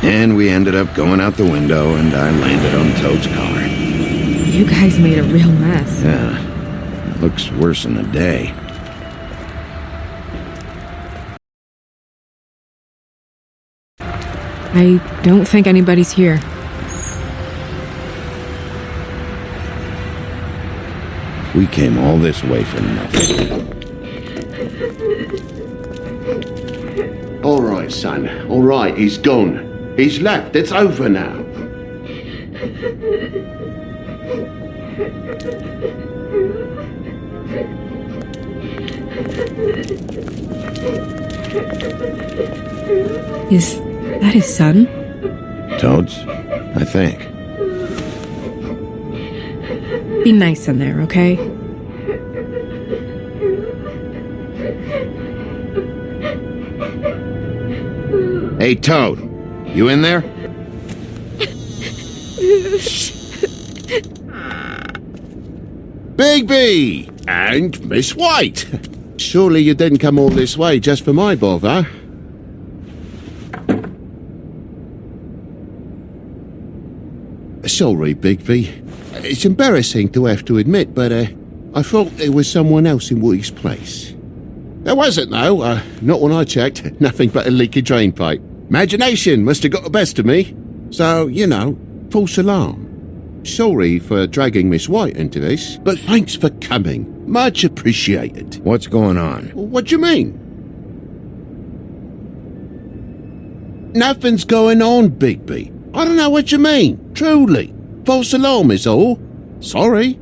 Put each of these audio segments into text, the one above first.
And we ended up going out the window, and I landed on Toad's car. You guys made a real mess. Yeah, it looks worse in the day. I don't think anybody's here. We came all this way for nothing. All right, son. All right, he's gone. He's left. It's over now. Is that his son? Toads? I think. Be nice in there, okay? Hey, Toad. You in there? Bigby! And Miss White! Surely you didn't come all this way just for my bother? Sorry, Bigby. It's embarrassing to have to admit, but I thought there was someone else in Woody's place. There wasn't, though. Not when I checked. Nothing but a leaky drain pipe. Imagination must have got the best of me. So, you know, false alarm. Sorry for dragging Miss White into this, but thanks for coming. Much appreciated. What's going on? What do you mean? Nothing's going on, Bigby. I don't know what you mean. Truly. False alarm is all. Sorry.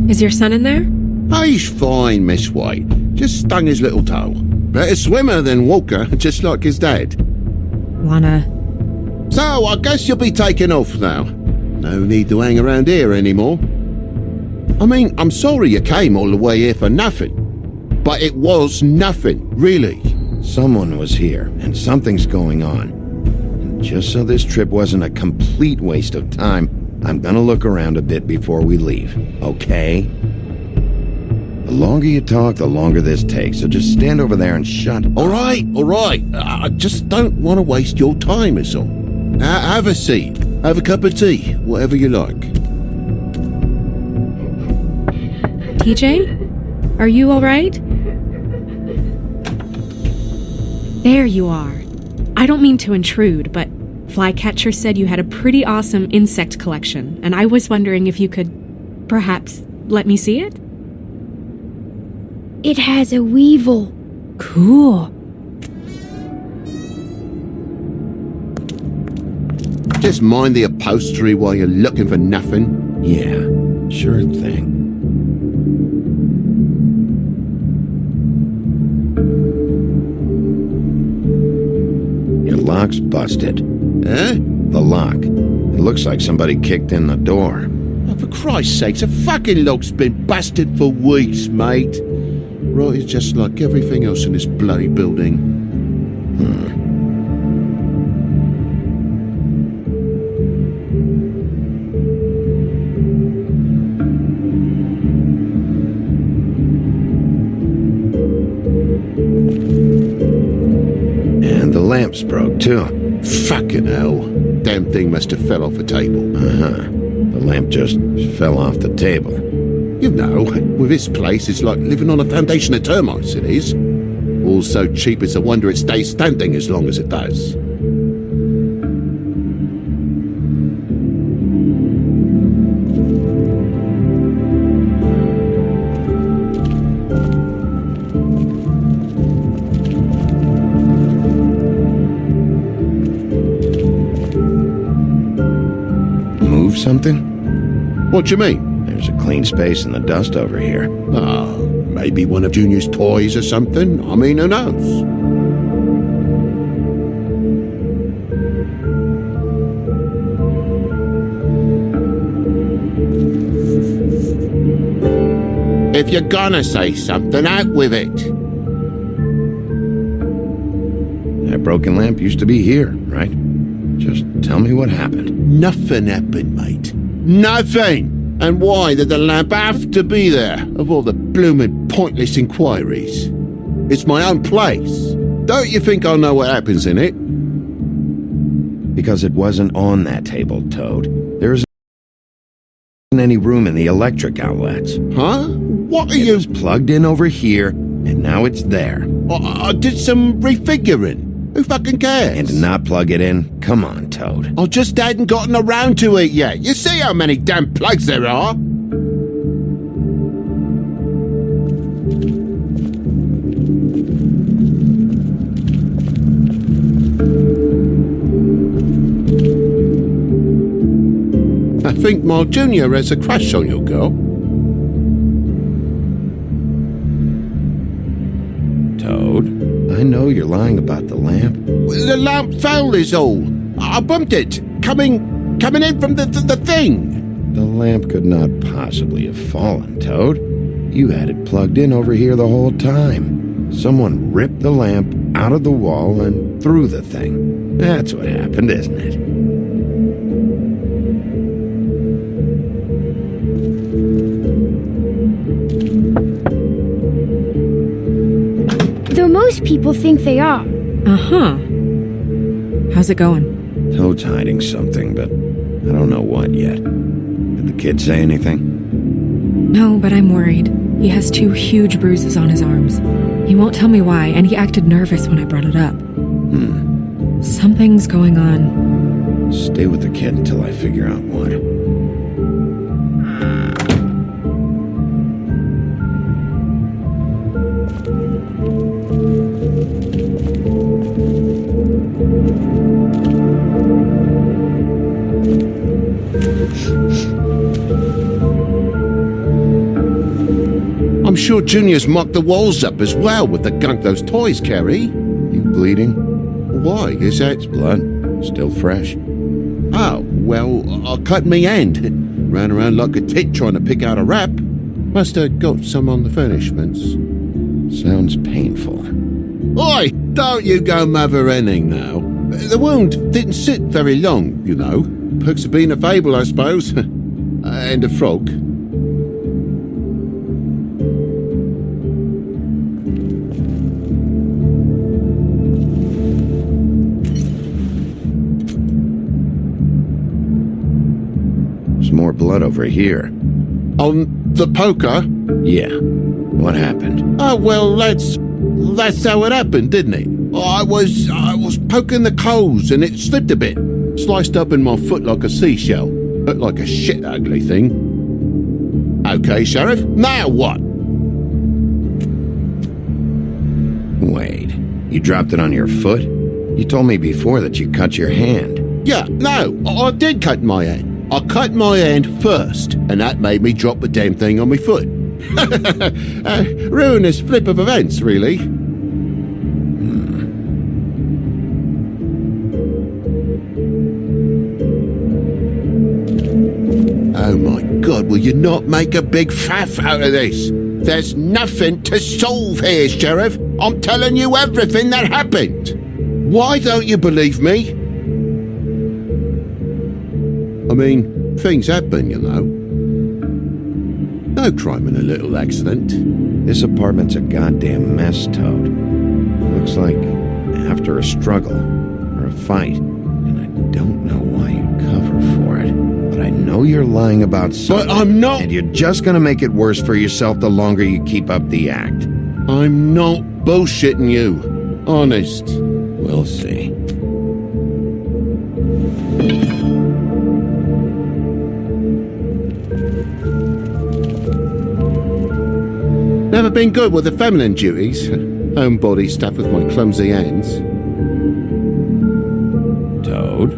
Is your son in there? Oh, he's fine, Miss White. Just stung his little toe. Better swimmer than walker, just like his dad. Wanna... So, I guess you'll be taking off now. No need to hang around here anymore. I mean, I'm sorry you came all the way here for nothing. But it was nothing, really. Someone was here, and something's going on. And just so this trip wasn't a complete waste of time, I'm gonna look around a bit before we leave, okay? The longer you talk, the longer this takes, so just stand over there and shut up. All right. I just don't want to waste your time, is all. Have a seat. Have a cup of tea, whatever you like. TJ? Are you alright? There you are. I don't mean to intrude, but Flycatcher said you had a pretty awesome insect collection, and I was wondering if you could perhaps let me see it? It has a weevil. Cool. Just mind the upholstery while you're looking for nothing. Yeah, sure thing. Your lock's busted. Eh? The lock. It looks like somebody kicked in the door. Oh, for Christ's sakes, a fucking lock's been busted for weeks, mate. Right, it's just like everything else in this bloody building. And the lamp's broke, too. Fucking hell. Damn thing must have fell off a table. Uh-huh. The lamp just fell off the table. You know, with this place, it's like living on a foundation of termites, it is. All so cheap it's a wonder it stays standing as long as it does. Move something? What do you mean? There's a clean space in the dust over here. Oh, maybe one of Junior's toys or something? I mean, who knows? If you're gonna say something, out with it. That broken lamp used to be here, right? Just tell me what happened. Nothing happened, mate. Nothing! And why did the lamp have to be there, of all the bloomin' pointless inquiries? It's my own place. Don't you think I know what happens in it? Because it wasn't on that table, Toad. There isn't any room in the electric outlets. Huh? What are It you... was plugged in over here, and now it's there. I did some refiguring. Who fucking cares? And to not plug it in? Come on, Toad. I just hadn't gotten around to it yet. You see how many damn plugs there are? I think my junior has a crush on your girl. Toad, I know you're lying about the lamp. The lamp fell is all. I bumped it. Coming in from the thing. The lamp could not possibly have fallen, Toad. You had it plugged in over here the whole time. Someone ripped the lamp out of the wall and threw the thing. That's what happened, isn't it? Though most people think they are. Uh-huh. How's it going? Toad's hiding something, but I don't know what yet. Did the kid say anything? No, but I'm worried. He has 2 huge bruises on his arms. He won't tell me why, and he acted nervous when I brought it up. Something's going on. Stay with the kid until I figure out what. I'm sure Junior's mocked the walls up as well with the gunk those toys carry. You bleeding? Why? Is that... Blood? Still fresh? Oh, well, I cut me hand. Ran around like a tit trying to pick out a wrap. Must have got some on the furnishments. Sounds painful. Oi! Don't you go mother-henning now. The wound didn't sit very long, you know. Perks of being a fable, I suppose. And a frog. There's more blood over here. On the poker? Yeah. What happened? Oh, well, that's how it happened, didn't it? I was poking the coals and it slipped a bit. Sliced up in my foot like a seashell. Looked like a shit ugly thing. Okay, Sheriff, now what? Wait. You dropped it on your foot? You told me before that you cut your hand. Yeah, no, I did cut my hand. I cut my hand first, and that made me drop the damn thing on my foot. Ruinous flip of events, really. Oh my God, will you not make a big faff out of this? There's nothing to solve here, Sheriff. I'm telling you everything that happened. Why don't you believe me? I mean, things happen, you know. No crime in a little accident. This apartment's a goddamn mess, Toad. Looks like after a struggle or a fight. And I don't know why you cover for it. But I know you're lying about something. But I'm not. And you're just gonna make it worse for yourself the longer you keep up the act. I'm not bullshitting you. Honest. We'll see. Never been good with the feminine duties. Homebody stuff with my clumsy hands. Toad,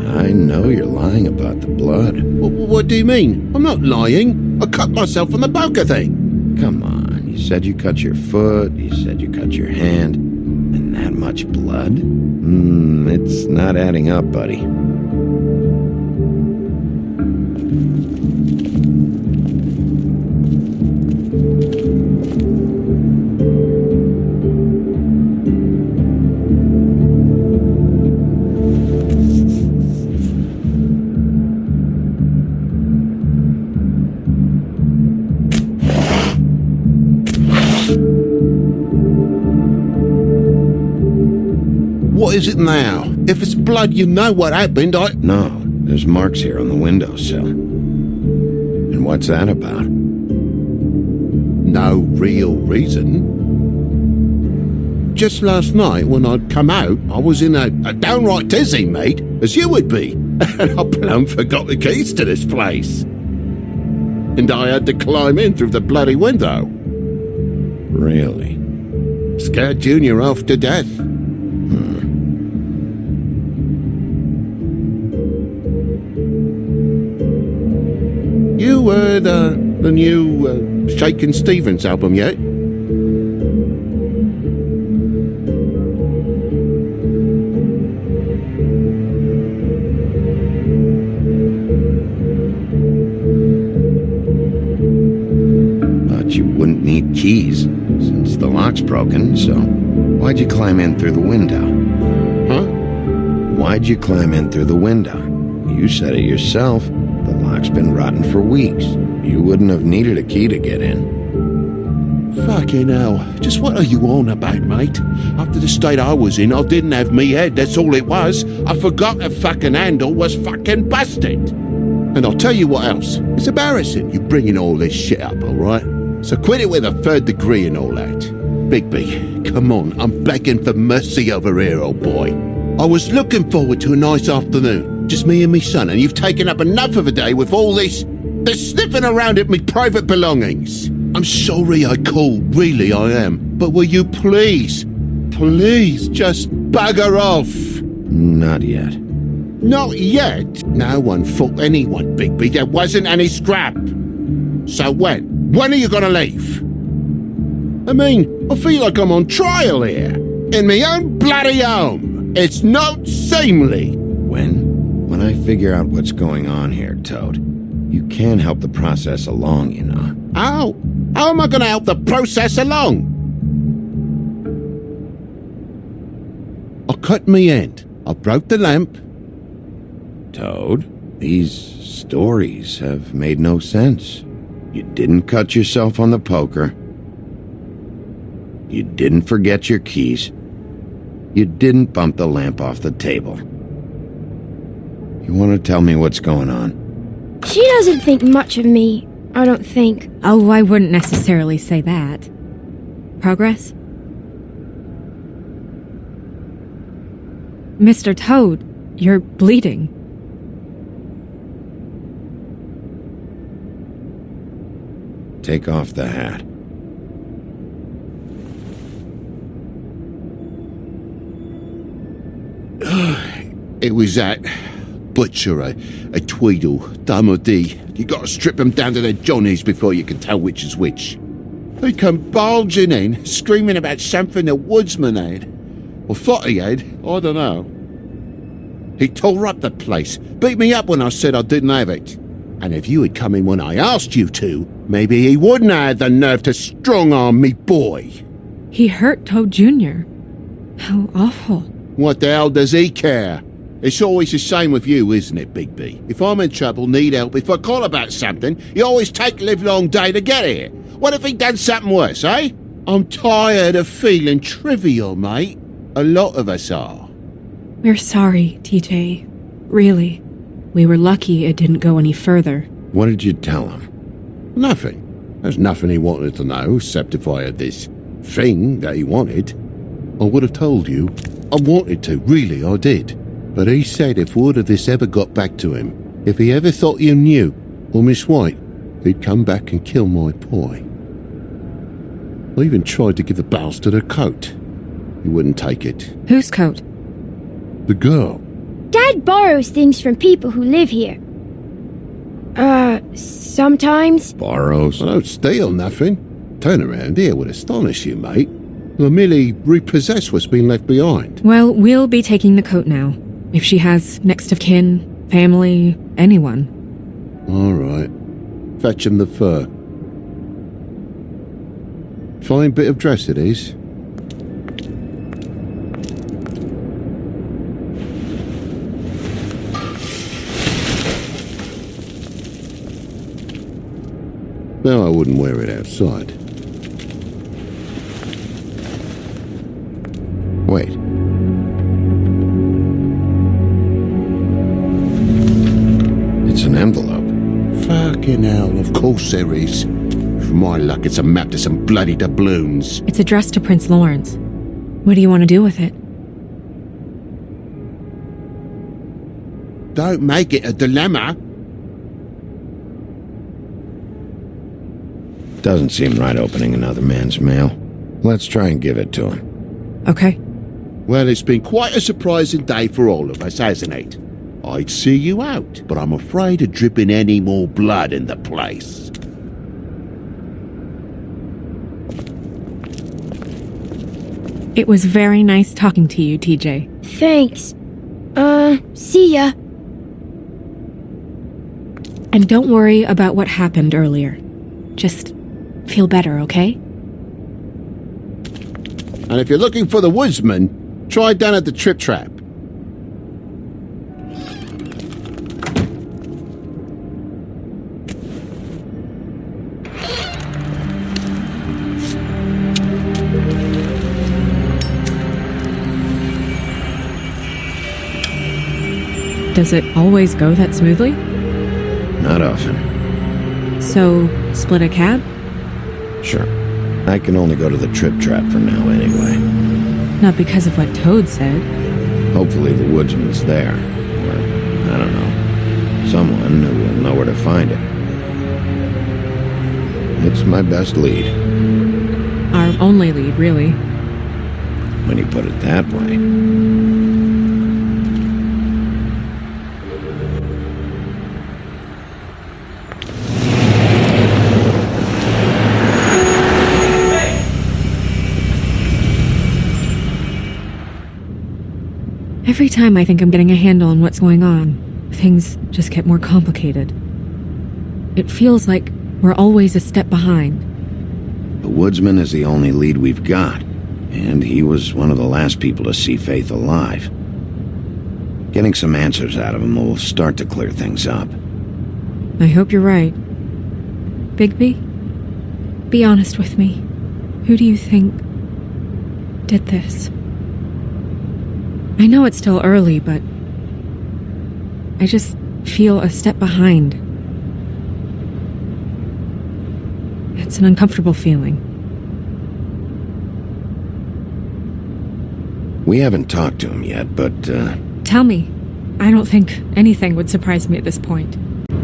I know you're lying about the blood. What do you mean? I'm not lying. I cut myself on the poker thing. Come on, you said you cut your foot, you said you cut your hand, and that much blood? It's not adding up, buddy. What is it now? If it's blood, you know what happened. No, there's marks here on the windowsill. And what's that about? No real reason. Just last night, when I'd come out, I was in a downright dizzy, mate, as you would be. And I plumb forgot the keys to this place. And I had to climb in through the bloody window. Really? Scared Junior off to death. You heard the new Shakin' Stevens album yet? But you wouldn't need keys, since the lock's broken, so why'd you climb in through the window? Huh? Why'd you climb in through the window? You said it yourself. The lock's been rotten for weeks. You wouldn't have needed a key to get in. Fucking hell. Just what are you on about, mate? After the state I was in, I didn't have me head, that's all it was. I forgot the fucking handle was fucking busted. And I'll tell you what else. It's embarrassing you bringing all this shit up, alright? So quit it with a third degree and all that. Bigby, come on, I'm begging for mercy over here, old boy. I was looking forward to a nice afternoon. Just me and me son, and you've taken up enough of a day with all this sniffing around at me private belongings. I'm sorry I called, really I am. But will you please just bugger off? Not yet. Not yet? No one fought anyone, Bigby. There wasn't any scrap. So when? When are you gonna leave? I mean, I feel like I'm on trial here. In my own bloody home. It's not seemly. When I figure out what's going on here, Toad, you can help the process along, you know. How? How am I going to help the process along? I cut me end. I broke the lamp. Toad, these stories have made no sense. You didn't cut yourself on the poker. You didn't forget your keys. You didn't bump the lamp off the table. You want to tell me what's going on? She doesn't think much of me, I don't think. Oh, I wouldn't necessarily say that. Progress? Mr. Toad, you're bleeding. Take off the hat. It was that butcher, a Tweedle, Dumody. You gotta strip them down to their johnnies before you can tell which is which. He come bulging in, screaming about something the woodsman had. Or thought he had, I don't know. He tore up the place, beat me up when I said I didn't have it. And if you had come in when I asked you to, maybe he wouldn't have had the nerve to strong-arm me boy. He hurt Toad Jr. How awful. What the hell does he care? It's always the same with you, isn't it, Bigby? If I'm in trouble, need help, if I call about something, you always take the livelong day to get here. What if he done something worse, eh? I'm tired of feeling trivial, mate. A lot of us are. We're sorry, TJ. Really. We were lucky it didn't go any further. What did you tell him? Nothing. There's nothing he wanted to know, except if I had this thing that he wanted. I would have told you. I wanted to, really, I did. But he said if word of this ever got back to him, if he ever thought you knew, or Miss White, he'd come back and kill my boy. I even tried to give the bastard a coat. He wouldn't take it. Whose coat? The girl. Dad borrows things from people who live here. Sometimes. Borrows? I don't steal nothing. Turn around here would astonish you, mate. I merely repossess what's been left behind. Well, we'll be taking the coat now. If she has next of kin, family, anyone. All right. Fetch him the fur. Fine bit of dress it is. No, I wouldn't wear it outside. Wait. It's an envelope. Fucking hell, of course there is. For my luck, it's a map to some bloody doubloons. It's addressed to Prince Lawrence. What do you want to do with it? Don't make it a dilemma. Doesn't seem right opening another man's mail. Let's try and give it to him. Okay. Well, it's been quite a surprising day for all of us, hasn't it? I'd see you out, but I'm afraid of dripping any more blood in the place. It was very nice talking to you, TJ. Thanks. See ya. And don't worry about what happened earlier. Just feel better, okay? And if you're looking for the woodsman, try down at the Trip Trap. Does it always go that smoothly? Not often. So, split a cab? Sure. I can only go to the Trip Trap for now anyway. Not because of what Toad said. Hopefully the woodsman's there. Or, I don't know, someone who will know where to find him. It's my best lead. Our only lead, really. When you put it that way. Every time I think I'm getting a handle on what's going on, things just get more complicated. It feels like we're always a step behind. The woodsman is the only lead we've got, and he was one of the last people to see Faith alive. Getting some answers out of him will start to clear things up. I hope you're right. Bigby, be honest with me. Who do you think did this? I know it's still early, but I just feel a step behind. It's an uncomfortable feeling. We haven't talked to him yet, but, Tell me. I don't think anything would surprise me at this point.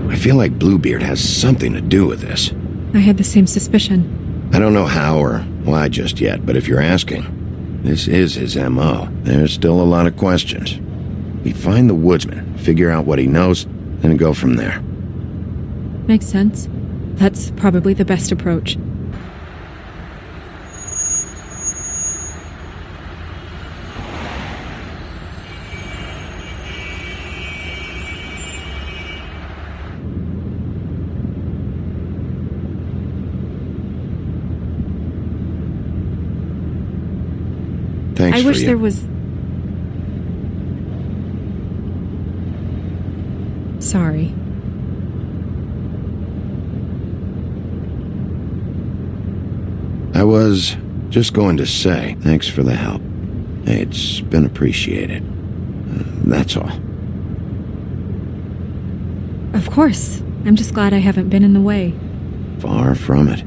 I feel like Bluebeard has something to do with this. I had the same suspicion. I don't know how or why just yet, but if you're asking, this is his M.O. There's still a lot of questions. We find the woodsman, figure out what he knows, and go from there. Makes sense. That's probably the best approach. Thanks I for wish you. there was... Sorry. I was just going to say, thanks for the help. It's been appreciated. That's all. Of course. I'm just glad I haven't been in the way. Far from it.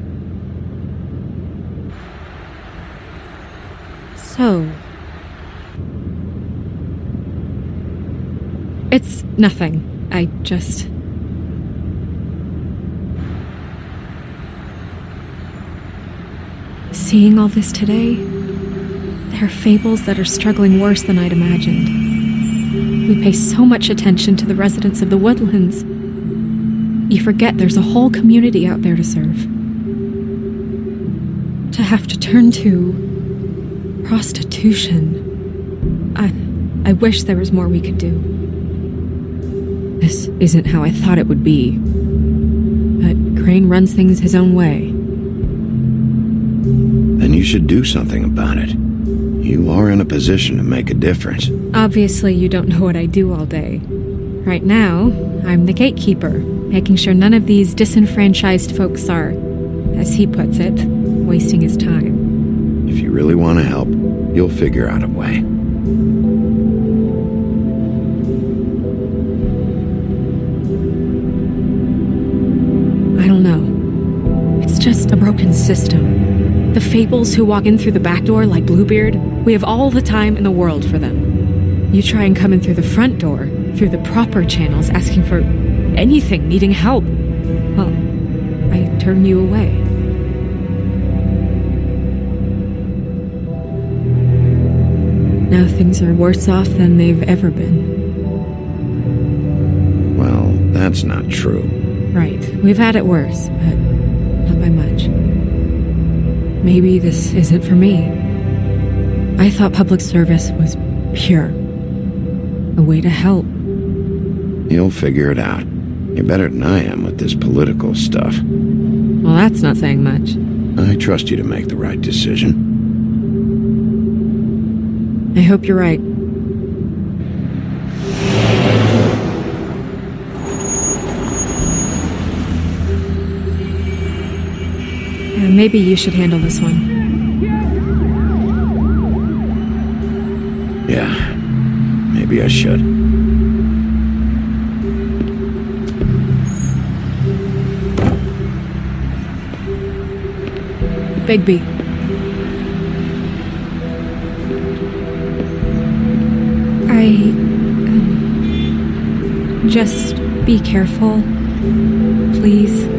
So... It's nothing. I just... Seeing all this today, there are fables that are struggling worse than I'd imagined. We pay so much attention to the residents of the woodlands. You forget there's a whole community out there to serve. To have to turn to prostitution. I wish there was more we could do. This isn't how I thought it would be. But Crane runs things his own way. Then you should do something about it. You are in a position to make a difference. Obviously, you don't know what I do all day. Right now, I'm the gatekeeper, making sure none of these disenfranchised folks are, as he puts it, wasting his time. If you really want to help, you'll figure out a way. just a broken system. The fables who walk in through the back door like Bluebeard, we have all the time in the world for them. You try and come in through the front door, through the proper channels, asking for anything, needing help. Well, I turn you away. Now things are worse off than they've ever been. Well, that's not true. Right. We've had it worse, but not by much. Maybe this isn't for me. I thought public service was pure. A way to help. You'll figure it out. You're better than I am with this political stuff. Well, that's not saying much. I trust you to make the right decision. I hope you're right. Maybe you should handle this one. Yeah, maybe I should. Bigby. Just be careful, please.